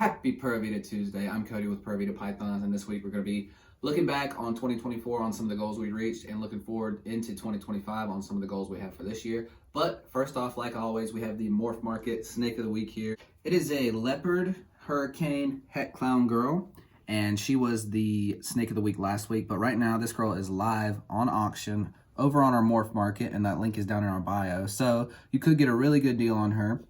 Happy Pura Vida Tuesday. I'm Cody with Pura Vida Pythons, and this week we're going to be looking back on 2024 on some of the goals we reached and looking forward into 2025 on some of the goals we have for this year. But first off, like always, we have the Morph Market Snake of the Week here. It is a leopard hurricane het clown girl, and she was the Snake of the Week last week. But right now, this girl is live on auction over on our Morph Market, and that link is down in our bio. So you could get a really good deal on her.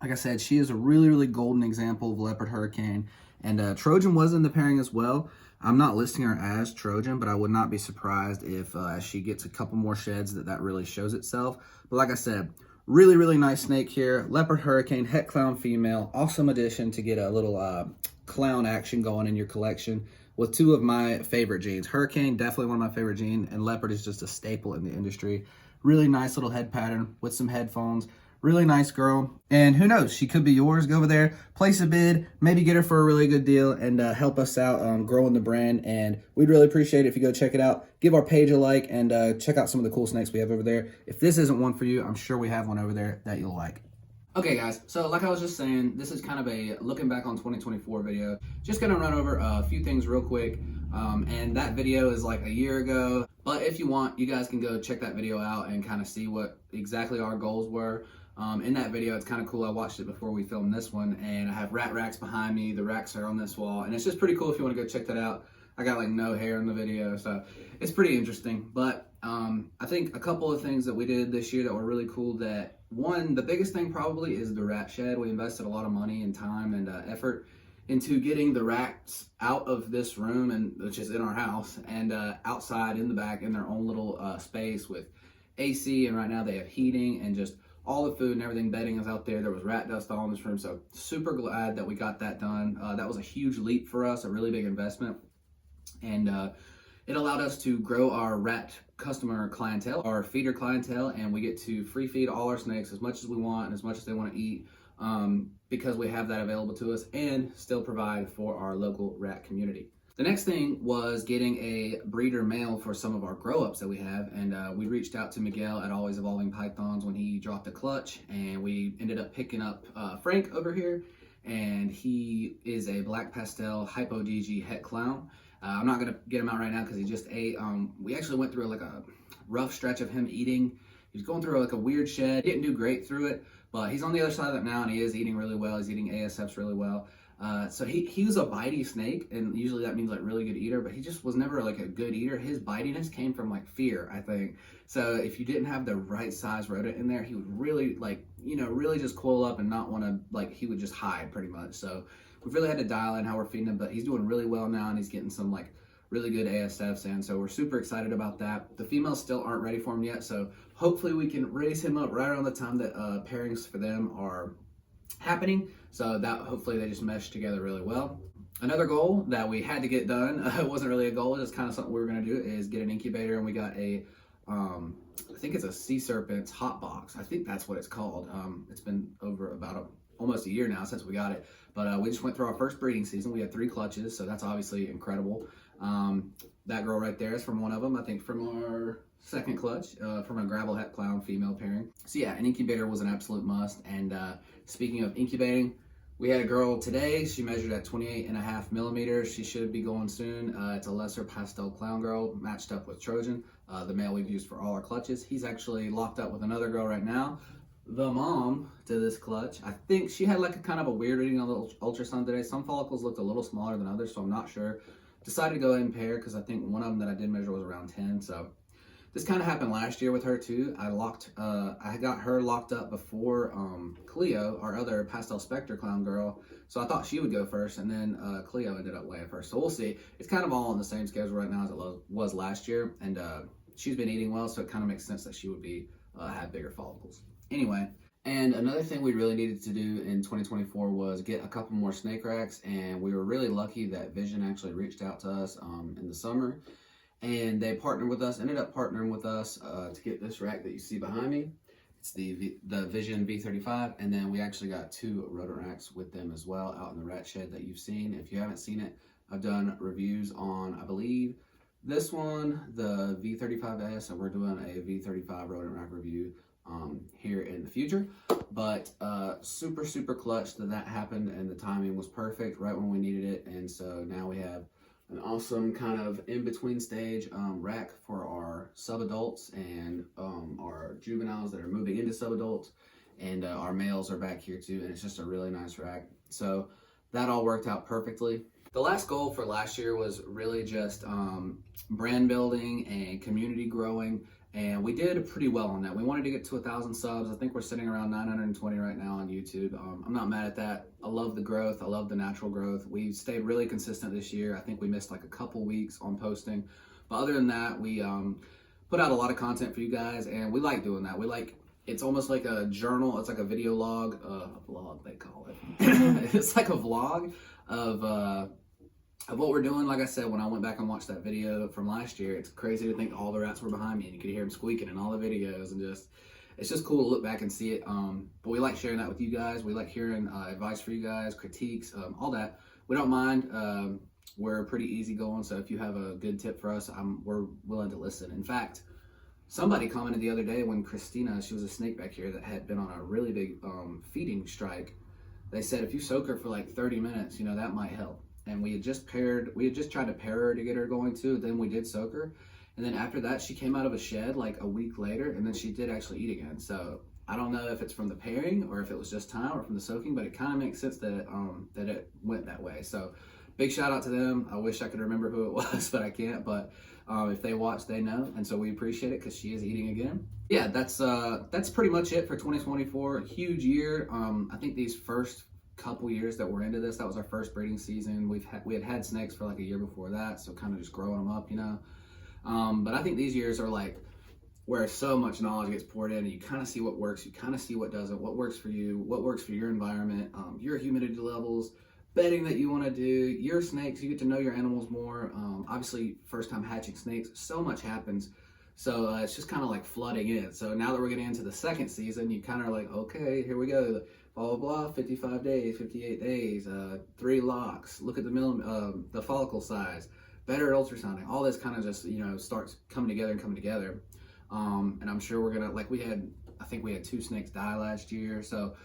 Like I said, she is a really golden example of Leopard Hurricane. And Trojan was in the pairing as well. I'm not listing her as Trojan, but I would not be surprised if as she gets a couple more sheds that really shows itself. But like I said, really nice snake here. Leopard Hurricane, het clown female. Awesome addition to get a little clown action going in your collection with two of my favorite genes. Hurricane, definitely one of my favorite genes, and Leopard is just a staple in the industry. Really nice little head pattern with some headphones. Really nice girl, and who knows, she could be yours. Go over there, place a bid, maybe get her for a really good deal, and help us out growing the brand. And we'd really appreciate it if you go check it out. Give our page a like, and check out some of the cool snakes we have over there. If this isn't one for you, I'm sure we have one over there that you'll like. Okay guys, so like I was just saying, this is kind of a looking back on 2024 video. Just gonna run over a few things real quick, and that video is like a year ago. But if you want, you guys can go check that video out and kind of see what exactly our goals were. In that video, it's kind of cool. I watched it before we filmed this one, and I have rat racks behind me. The racks are on this wall, and it's just pretty cool if you want to go check that out. I got like no hair in the video, so it's pretty interesting. But I think a couple of things that we did this year that were really cool. That one, the biggest thing probably is the rat shed. We invested a lot of money and time and effort into getting the rats out of this room, and which is in our house, and outside in the back in their own little space with AC, and right now they have heating and just all the food and everything. Bedding is out there. There was rat dust all in this room, so super glad that we got that done. That was a huge leap for us, a really big investment, and it allowed us to grow our rat customer clientele, our feeder clientele, and we get to free feed all our snakes as much as we want and as much as they want to eat, because we have that available to us, and still provide for our local rat community. The next thing was getting a breeder male for some of our grow-ups that we have, and we reached out to Miguel at Always Evolving Pythons when he dropped a clutch, and we ended up picking up Frank over here, and he is a black pastel hypo DG het clown. I'm not gonna get him out right now because he just ate. We actually went through like a rough stretch of him eating. He was going through like a weird shed. He didn't do great through it, but he's on the other side of that now, and he is eating really well. He's eating ASFs really well. So he was a bitey snake, and usually that means like really good eater, but he just was never like a good eater. His bitiness came from like fear, I think. So if you didn't have the right size rodent in there, he would really really just coil up and not want to, like, he would just hide pretty much. So we've really had to dial in how we're feeding him, but he's doing really well now, and he's getting some like really good ASFs, and so we're super excited about that. The females still aren't ready for him yet, so hopefully we can raise him up right around the time that pairings for them are happening, so that hopefully they just mesh together really well. Another goal that we had to get done, it wasn't really a goal, it's kind of something we were going to do, is get an incubator, and we got a I think it's a Sea Serpents hot box. I think that's what it's called. It's been over about almost a year now since we got it, but we just went through our first breeding season. We had 3 clutches, so that's obviously incredible. That girl right there is from one of them, I think from our second clutch, from a gravel het clown female pairing. So yeah, an incubator was an absolute must. And speaking of incubating, we had a girl today. She measured at 28.5 millimeters. She should be going soon. It's a lesser pastel clown girl matched up with Trojan, the male we've used for all our clutches. He's actually locked up with another girl right now. The mom to this clutch, I think she had like a kind of a weird reading on the ultrasound today. Some follicles looked a little smaller than others, so I'm not sure. Decided to go ahead and pair because I think one of them that I did measure was around 10. So this kind of happened last year with her too. I got her locked up before Cleo, our other pastel spectre clown girl. So I thought she would go first, and then Cleo ended up weighing first. So we'll see. It's kind of all on the same schedule right now as it was last year, and she's been eating well, so it kind of makes sense that she would be have bigger follicles. Anyway, and another thing we really needed to do in 2024 was get a couple more snake racks, and we were really lucky that Vision actually reached out to us in the summer, and they partnered with us, ended up partnering with us to get this rack that you see behind me. It's the Vision V35, and then we actually got 2 rodent racks with them as well out in the rat shed that you've seen. If you haven't seen it, I've done reviews on, I believe, this one, the V35S, and we're doing a V35 rodent rack review here in the future. But super clutch that happened, and the timing was perfect right when we needed it. And so now we have an awesome kind of in-between stage rack for our sub-adults and our juveniles that are moving into sub-adults, and our males are back here too, and it's just a really nice rack. So that all worked out perfectly. The last goal for last year was really just brand building and community growing, and we did pretty well on that. We wanted to get to 1,000 subs. I think we're sitting around 920 right now on YouTube. I'm not mad at that. I love the growth. I love the natural growth. We stayed really consistent this year. I think we missed like a couple weeks on posting, but other than that, we put out a lot of content for you guys, and we like doing that. We like, it's almost like a journal. It's like a video log, a vlog they call it. It's like a vlog of what we're doing. Like I said, when I went back and watched that video from last year, it's crazy to think all the rats were behind me and you could hear them squeaking in all the videos, and just, it's just cool to look back and see it. But we like sharing that with you guys. We like hearing advice for you guys, critiques, all that. We don't mind. We're pretty easygoing, so if you have a good tip for us, we're willing to listen. In fact, somebody commented the other day when Christina, she was a snake back here that had been on a really big feeding strike. They said if you soak her for like 30 minutes, you know, that might help. And we had just tried to pair her to get her going too. Then we did soak her. And then after that, she came out of a shed like a week later, and then she did actually eat again. So I don't know if it's from the pairing or if it was just time or from the soaking, but it kind of makes sense that that it went that way. So big shout out to them. I wish I could remember who it was, but I can't. But if they watch, they know. And so we appreciate it because she is eating again. Yeah, that's pretty much it for 2024. Huge year. I think these first couple years that we're into this, that was our first breeding season. We had snakes for like a year before that, so kind of just growing them up, you know. But I think these years are like where so much knowledge gets poured in, and you kind of see what works, you kind of see what doesn't, what works for you, what works for your environment, your humidity levels, bedding that you want to do, your snakes. You get to know your animals more. Obviously, first time hatching snakes, so much happens. So it's just kind of like flooding in. So now that we're getting into the second season, you kind of are like, okay, here we go. Blah, blah, blah, 55 days, 58 days, 3 locks, look at the follicle size, better at ultrasounding, all this kind of just, you know, starts coming together. And I'm sure we're gonna, like I think we had 2 snakes die last year. So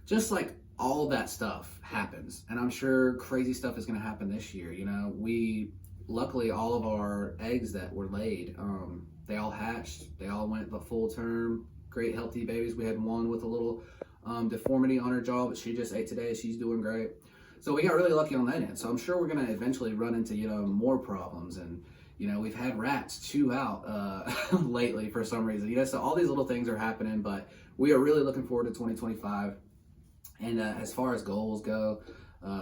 just like all that stuff happens. And I'm sure crazy stuff is gonna happen this year. You know, luckily all of our eggs that were laid, they all hatched, they all went the full term, great healthy babies. We had one with a little deformity on her jaw, but she just ate today. She's doing great. So we got really lucky on that end. So I'm sure we're going to eventually run into, you know, more problems. And, you know, we've had rats chew out lately for some reason. You know, so all these little things are happening, but we are really looking forward to 2025. And as far as goals go,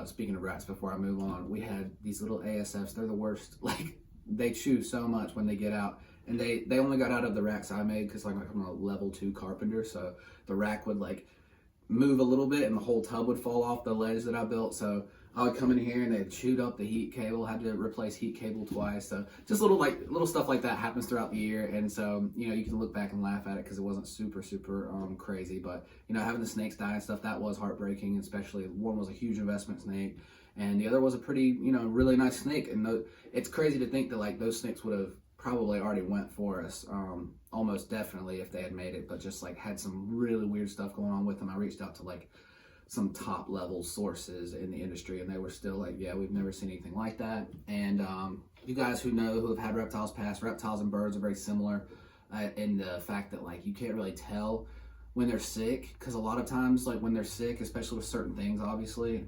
speaking of rats, before I move on, we had these little ASFs. They're the worst. Like, they chew so much when they get out. And they only got out of the racks I made because like I'm a level 2 carpenter. So the rack would like move a little bit and the whole tub would fall off the ledge that I built. So I would come in here and they had chewed up the heat cable, had to replace heat cable twice. So just little stuff like that happens throughout the year. And so, you know, you can look back and laugh at it because it wasn't super crazy. But, you know, having the snakes die and stuff, that was heartbreaking. Especially one was a huge investment snake and the other was a pretty, you know, really nice snake. And it's crazy to think that like those snakes would have probably already went for us, almost definitely if they had made it, but just like had some really weird stuff going on with them. I reached out to like some top level sources in the industry and they were still like, yeah, we've never seen anything like that. And you guys who have had reptiles pass, reptiles and birds are very similar in the fact that like you can't really tell when they're sick, because a lot of times like when they're sick, especially with certain things, obviously,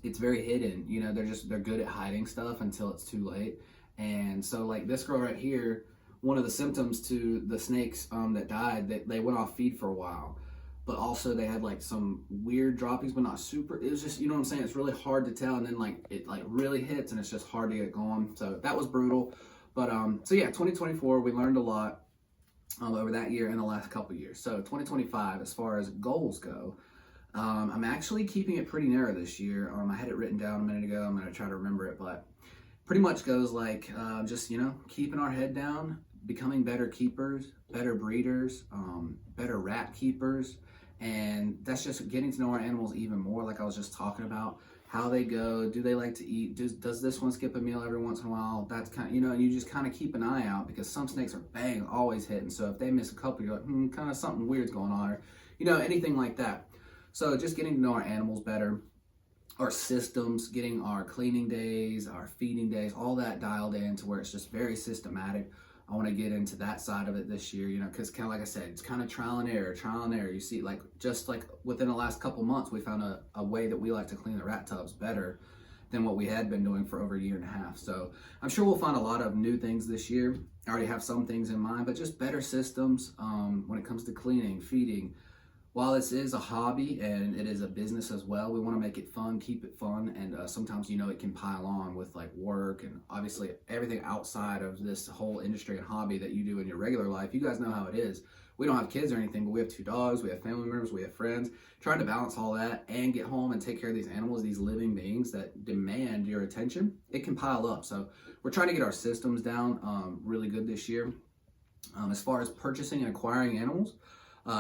it's very hidden. You know, they're good at hiding stuff until it's too late. And so like this girl right here, one of the symptoms to the snakes that died, they went off feed for a while, but also they had like some weird droppings, but not super. It was just, you know what I'm saying? It's really hard to tell. And then like it like really hits and it's just hard to get going. So that was brutal. But so yeah, 2024, we learned a lot over that year and the last couple years. So 2025, as far as goals go, I'm actually keeping it pretty narrow this year. I had it written down a minute ago. I'm going to try to remember it, but pretty much goes like just, you know, keeping our head down, becoming better keepers, better breeders, better rat keepers. And that's just getting to know our animals even more, like I was just talking about, how they go, do they like to eat, does this one skip a meal every once in a while? That's kind of, and you just kind of keep an eye out, because some snakes are bang, always hitting. So if they miss a couple, you're like, kind of something weird's going on, or, anything like that. So just getting to know our animals better, our systems, getting our cleaning days, our feeding days, all that dialed in to where it's just very systematic. I want to get into that side of it this year, because kind of like I said, it's kind of trial and error. You see, just like within the last couple months, we found a way that we like to clean the rat tubs better than what we had been doing for over a year and a half. So I'm sure we'll find a lot of new things this year. I already have some things in mind, but just better systems when it comes to cleaning, feeding. While this is a hobby and it is a business as well, we want to make it fun, keep it fun, and sometimes, it can pile on with like work and obviously everything outside of this whole industry and hobby that you do in your regular life. You guys know how it is. We don't have kids or anything, but we have 2 dogs, we have family members, we have friends. Trying to balance all that and get home and take care of these animals, these living beings that demand your attention, it can pile up. So we're trying to get our systems down really good this year. As far as purchasing and acquiring animals,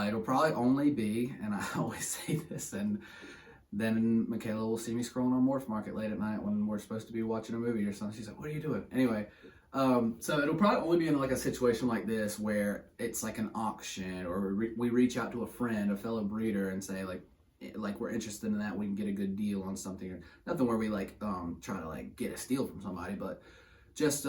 it'll probably only be, and I always say this, and then Michaela will see me scrolling on Morph Market late at night when we're supposed to be watching a movie or something. She's like, "What are you doing?" Anyway, so it'll probably only be in like a situation like this where it's like an auction, or we reach out to a friend, a fellow breeder, and say like we're interested in that, we can get a good deal on something. Or nothing where we try to get a steal from somebody, but just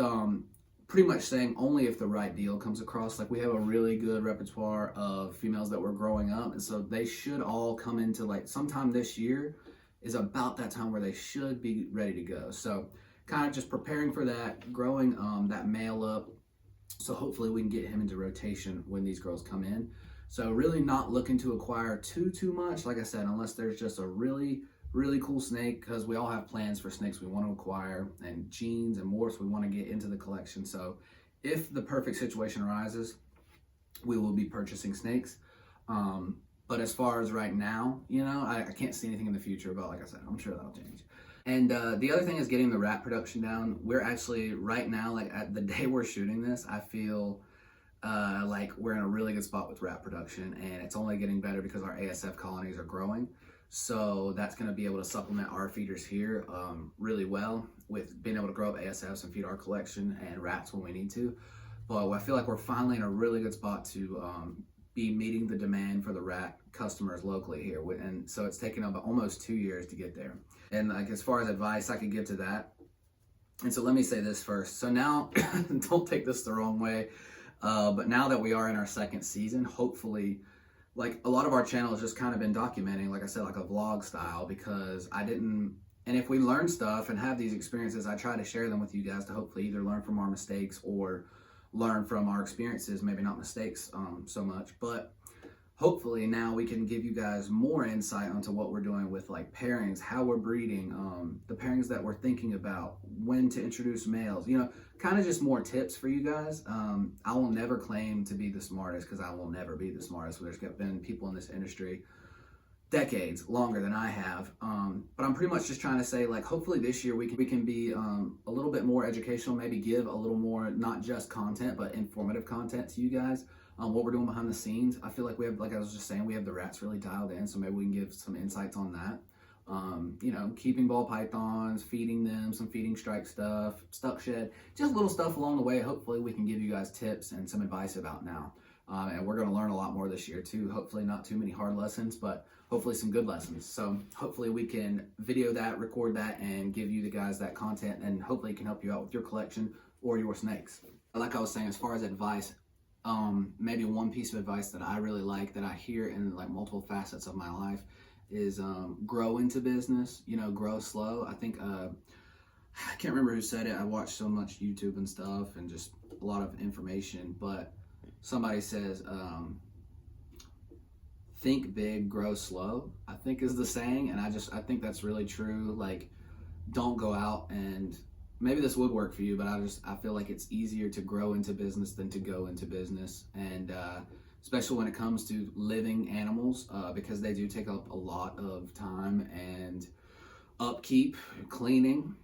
pretty much saying only if the right deal comes across. Like, we have a really good repertoire of females that we're growing up, and so they should all come into sometime this year is about that time where they should be ready to go. So kind of just preparing for that, growing that male up, so hopefully we can get him into rotation when these girls come in. So really not looking to acquire too much, like I said, unless there's just a really cool snake, because we all have plans for snakes we want to acquire, and genes and morphs we want to get into the collection. So if the perfect situation arises, we will be purchasing snakes. But as far as right now, I can't see anything in the future, but like I said, I'm sure that'll change. And the other thing is getting the rat production down. We're actually right now, at the day we're shooting this, I feel like we're in a really good spot with rat production, and it's only getting better because our ASF colonies are growing. So that's going to be able to supplement our feeders here really well, with being able to grow up ASFs and feed our collection and rats when we need to. But I feel like we're finally in a really good spot to be meeting the demand for the rat customers locally here. And so it's taken about almost 2 years to get there. And as far as advice I could give to that, and so let me say this first. So now, don't take this the wrong way, but now that we are in our second season, hopefully, a lot of our channel has just kind of been documenting, like I said, like a vlog style, because and if we learn stuff and have these experiences, I try to share them with you guys to hopefully either learn from our mistakes or learn from our experiences, maybe not mistakes so much, but hopefully now we can give you guys more insight onto what we're doing with pairings, how we're breeding, the pairings that we're thinking about, when to introduce males, kind of just more tips for you guys. I will never claim to be the smartest, because I will never be the smartest. There's been people in this industry decades longer than I have, but I'm pretty much just trying to say, hopefully this year we can be a little bit more educational, maybe give a little more, not just content, but informative content to you guys. What we're doing behind the scenes. I feel like we have, like I was just saying, we have the rats really dialed in, so maybe we can give some insights on that. Keeping ball pythons, feeding them, some feeding strike stuff, stuck shed, just little stuff along the way. Hopefully we can give you guys tips and some advice about now. And we're going to learn a lot more this year too. Hopefully not too many hard lessons, but hopefully some good lessons. So hopefully we can video that, record that, and give you the guys that content, and hopefully it can help you out with your collection or your snakes. Like I was saying, as far as advice, maybe one piece of advice that I really like, that I hear in multiple facets of my life, is grow into business, grow slow. I think, I can't remember who said it. I watch so much YouTube and stuff and just a lot of information, but somebody says, think big, grow slow, I think is the saying. And I think that's really true. Don't go out and, maybe this would work for you, but I feel like it's easier to grow into business than to go into business. And especially when it comes to living animals, because they do take up a lot of time and upkeep, cleaning.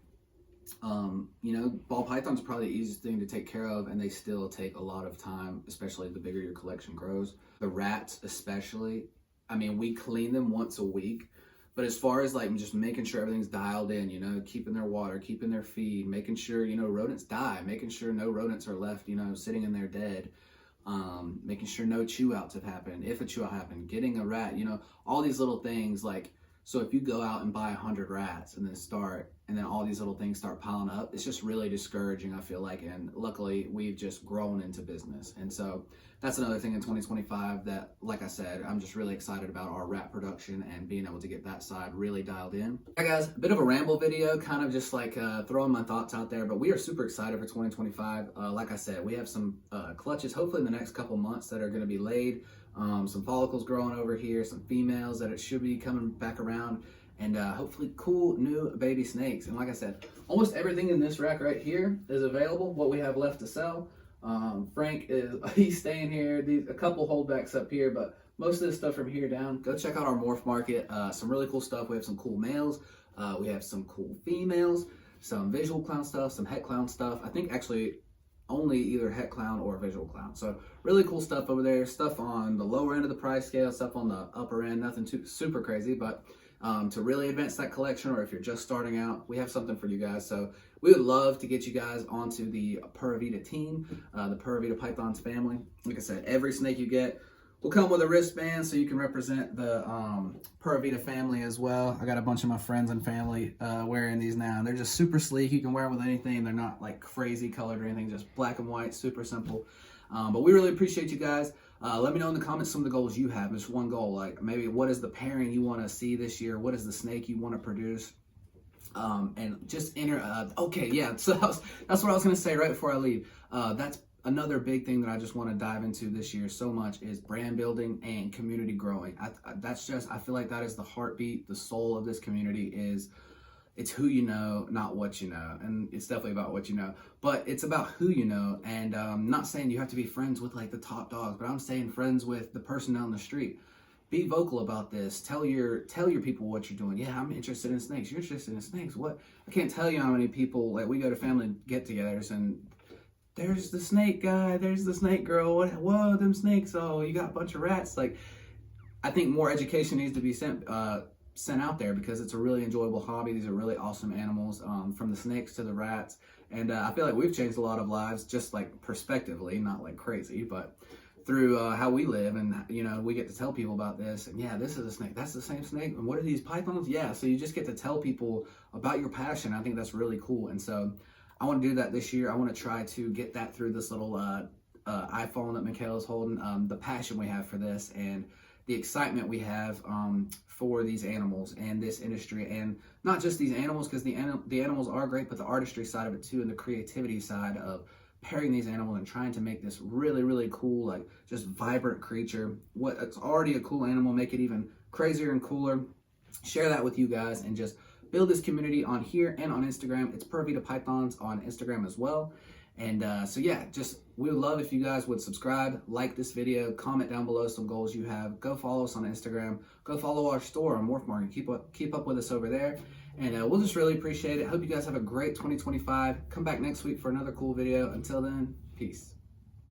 Ball pythons are probably the easiest thing to take care of, and they still take a lot of time, especially the bigger your collection grows. The rats especially, we clean them once a week, But as far as like just making sure everything's dialed in, you know, keeping their water, keeping their feed, making sure, you know, rodents die, making sure no rodents are left, you know, sitting in there dead, making sure no chew outs have happened, if a chew out happened, getting a rat, you know, all these little things. Like, so if you go out and buy 100 rats and then all these little things start piling up, it's just really discouraging, I feel like. And luckily we've just grown into business. And so that's another thing in 2025 that, like I said, I'm just really excited about our rat production and being able to get that side really dialed in. Hey guys, a bit of a ramble video, kind of just like throwing my thoughts out there, but we are super excited for 2025. Like I said, we have some clutches hopefully in the next couple months that are going to be laid. Some follicles growing over here, some females that it should be coming back around, and hopefully cool new baby snakes. And like I said, almost everything in this rack right here is available, what we have left to sell. Frank he's staying here. A couple holdbacks up here, but most of this stuff from here down, go check out our morph market. Some really cool stuff. We have some cool males, we have some cool females, some visual clown stuff, some het clown stuff. I think actually only either het clown or visual clown. So really cool stuff over there. Stuff on the lower end of the price scale, stuff on the upper end, nothing too super crazy, but to really advance that collection, or if you're just starting out, we have something for you guys. So we would love to get you guys onto the Pura Vida team, the Pura Vida Pythons family. Like I said, every snake you get will come with a wristband, so you can represent the Pura Vida family as well. I got a bunch of my friends and family wearing these now. They're just super sleek. You can wear them with anything. They're not like crazy colored or anything, just black and white, super simple. But we really appreciate you guys. Let me know in the comments some of the goals you have. Just one goal, like maybe what is the pairing you want to see this year? What is the snake you want to produce? And just enter. Okay, yeah. So that's what I was gonna say right before I leave. That's another big thing that I just want to dive into this year so much is brand building and community growing. I feel like that is the heartbeat, the soul of this community. It's who you know, not what you know. And it's definitely about what you know, but it's about who you know. And not saying you have to be friends with like the top dogs, but I'm saying friends with the person down the street. Be vocal about this. Tell your people what you're doing. Yeah, I'm interested in snakes. You're interested in snakes. What? I can't tell you how many people, like, we go to family get-togethers and there's the snake guy, there's the snake girl. Whoa, them snakes. Oh, you got a bunch of rats. Like, I think more education needs to be sent out there, because it's a really enjoyable hobby. These are really awesome animals, from the snakes to the rats. And I feel like we've changed a lot of lives, just like prospectively, not like crazy, but through how we live. And you know, we get to tell people about this, and yeah, this is a snake, that's the same snake, and what are these pythons? Yeah, so you just get to tell people about your passion. I think that's really cool. And so I want to do that this year. I want to try to get that through this little iPhone that Michaela's holding, the passion we have for this and the excitement we have for these animals and this industry. And not just these animals, because the animals are great, but the artistry side of it too, and the creativity side of pairing these animals and trying to make this really, really cool, like just vibrant creature. What it's already a cool animal, make it even crazier and cooler. Share that with you guys and just build this community on here and on Instagram. It's Pura Vida Pythons on Instagram as well. And so yeah, we would love if you guys would subscribe, like this video, comment down below some goals you have. Go follow us on Instagram. Go follow our store on Morph Market. Keep up with us over there. And we'll just really appreciate it. Hope you guys have a great 2025. Come back next week for another cool video. Until then, peace.